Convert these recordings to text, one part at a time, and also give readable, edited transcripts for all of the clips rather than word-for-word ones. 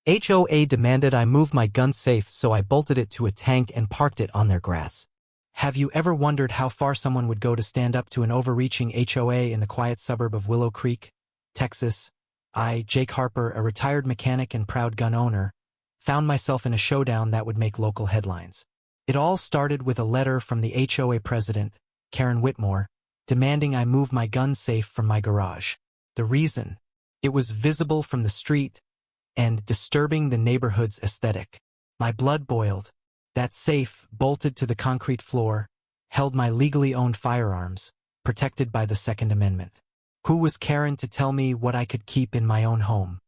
HOA demanded I move my gun safe, so I bolted it to a tank and parked it on their grass. Have you ever wondered how far someone would go to stand up to an overreaching HOA in the quiet suburb of Willow Creek, Texas? I, Jake Harper, a retired mechanic and proud gun owner, found myself in a showdown that would make local headlines. It all started with a letter from the HOA president, Karen Whitmore, demanding I move my gun safe from my garage. The reason? It was visible from the street and disturbing the neighborhood's aesthetic. My blood boiled. That safe, bolted to the concrete floor, held my legally owned firearms, protected by the Second Amendment. Who was Karen to tell me what I could keep in my own home?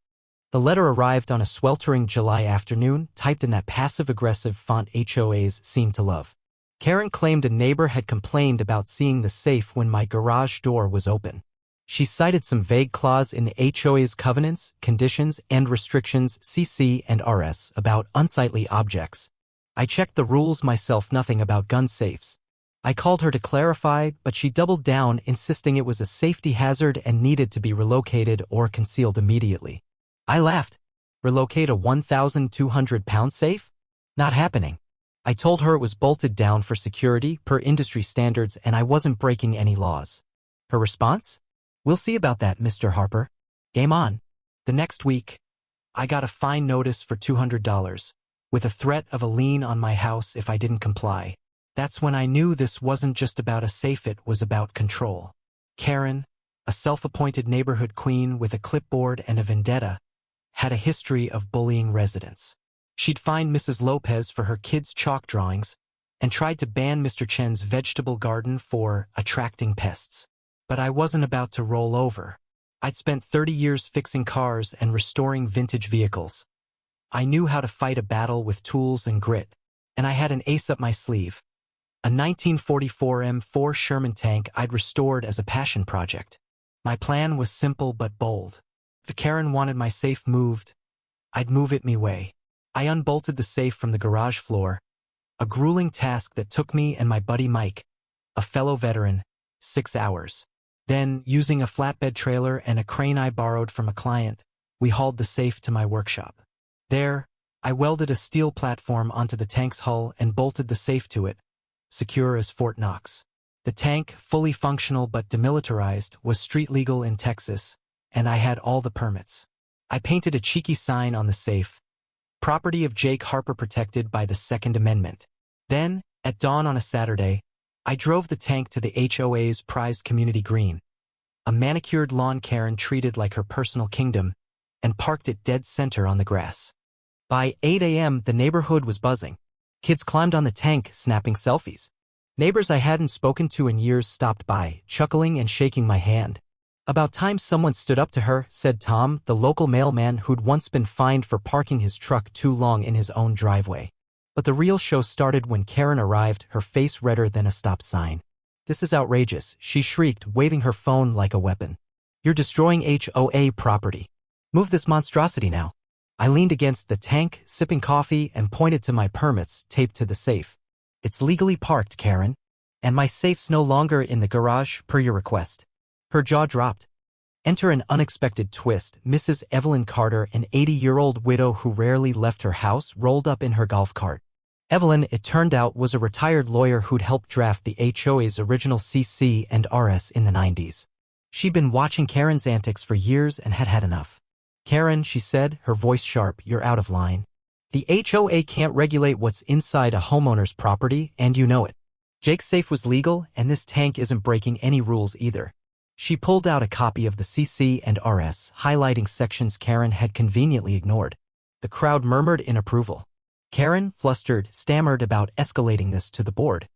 The letter arrived on a sweltering July afternoon, typed in that passive-aggressive font HOAs seem to love. Karen claimed a neighbor had complained about seeing the safe when my garage door was open. She cited some vague clause in the HOA's covenants, conditions, and restrictions CC and RS about unsightly objects. I checked the rules myself, nothing about gun safes. I called her to clarify, but she doubled down, insisting it was a safety hazard and needed to be relocated or concealed immediately. I laughed. Relocate a 1,200-pound safe? Not happening. I told her it was bolted down for security per industry standards and I wasn't breaking any laws. Her response? We'll see about that, Mr. Harper. Game on. The next week, I got a fine notice for $200, with a threat of a lien on my house if I didn't comply. That's when I knew this wasn't just about a safe, it was about control. Karen, a self-appointed neighborhood queen with a clipboard and a vendetta, had a history of bullying residents. She'd fined Mrs. Lopez for her kids' chalk drawings and tried to ban Mr. Chen's vegetable garden for attracting pests. But I wasn't about to roll over. I'd spent 30 years fixing cars and restoring vintage vehicles. I knew how to fight a battle with tools and grit, and I had an ace up my sleeve. A 1944 M4 Sherman tank I'd restored as a passion project. My plan was simple but bold. If Karen wanted my safe moved, I'd move it me way. I unbolted the safe from the garage floor, a grueling task that took me and my buddy Mike, a fellow veteran, 6 hours. Then, using a flatbed trailer and a crane I borrowed from a client, we hauled the safe to my workshop. There, I welded a steel platform onto the tank's hull and bolted the safe to it, secure as Fort Knox. The tank, fully functional but demilitarized, was street legal in Texas, and I had all the permits. I painted a cheeky sign on the safe, property of Jake Harper protected by the Second Amendment. Then, at dawn on a Saturday, I drove the tank to the HOA's prized community green, a manicured lawn Karen treated like her personal kingdom, and parked it dead center on the grass. By 8 a.m., the neighborhood was buzzing. Kids climbed on the tank, snapping selfies. Neighbors I hadn't spoken to in years stopped by, chuckling and shaking my hand. About time someone stood up to her, said Tom, the local mailman who'd once been fined for parking his truck too long in his own driveway. But the real show started when Karen arrived, her face redder than a stop sign. This is outrageous, she shrieked, waving her phone like a weapon. You're destroying HOA property. Move this monstrosity now. I leaned against the tank, sipping coffee, and pointed to my permits taped to the safe. It's legally parked, Karen. And my safe's no longer in the garage, per your request. Her jaw dropped. Enter an unexpected twist. Mrs. Evelyn Carter, an 80-year-old widow who rarely left her house, rolled up in her golf cart. Evelyn, it turned out, was a retired lawyer who'd helped draft the HOA's original CC and RS in the 90s. She'd been watching Karen's antics for years and had had enough. Karen, she said, her voice sharp, you're out of line. The HOA can't regulate what's inside a homeowner's property, and you know it. Jake's safe was legal, and this tank isn't breaking any rules either. She pulled out a copy of the CC and RS, highlighting sections Karen had conveniently ignored. The crowd murmured in approval. Karen, flustered, stammered about escalating this to the board.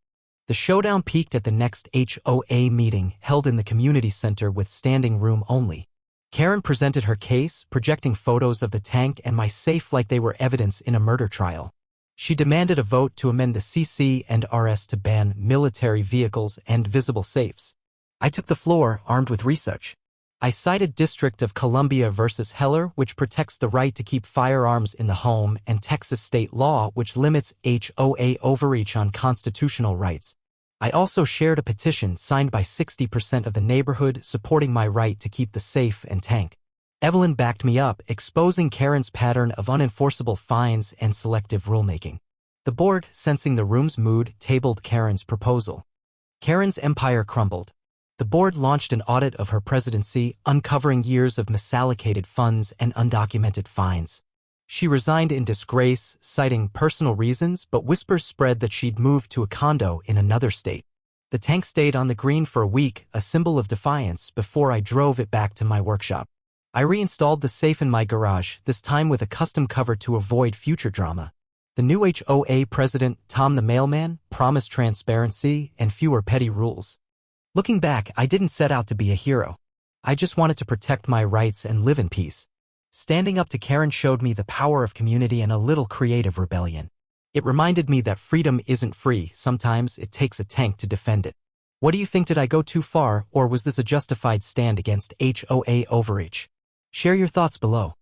The showdown peaked at the next HOA meeting, held in the community center with standing room only. Karen presented her case, projecting photos of the tank and my safe like they were evidence in a murder trial. She demanded a vote to amend the CC and RS to ban military vehicles and visible safes. I took the floor, armed with research. I cited District of Columbia versus Heller, which protects the right to keep firearms in the home, and Texas state law, which limits HOA overreach on constitutional rights. I also shared a petition signed by 60% of the neighborhood supporting my right to keep the safe and tank. Evelyn backed me up, exposing Karen's pattern of unenforceable fines and selective rulemaking. The board, sensing the room's mood, tabled Karen's proposal. Karen's empire crumbled. The board launched an audit of her presidency, uncovering years of misallocated funds and undocumented fines. She resigned in disgrace, citing personal reasons, but whispers spread that she'd moved to a condo in another state. The tank stayed on the green for a week, a symbol of defiance, before I drove it back to my workshop. I reinstalled the safe in my garage, this time with a custom cover to avoid future drama. The new HOA president, Tom the mailman, promised transparency and fewer petty rules. Looking back, I didn't set out to be a hero. I just wanted to protect my rights and live in peace. Standing up to Karen showed me the power of community and a little creative rebellion. It reminded me that freedom isn't free, sometimes it takes a tank to defend it. What do you think? Did I go too far, or was this a justified stand against HOA overreach? Share your thoughts below.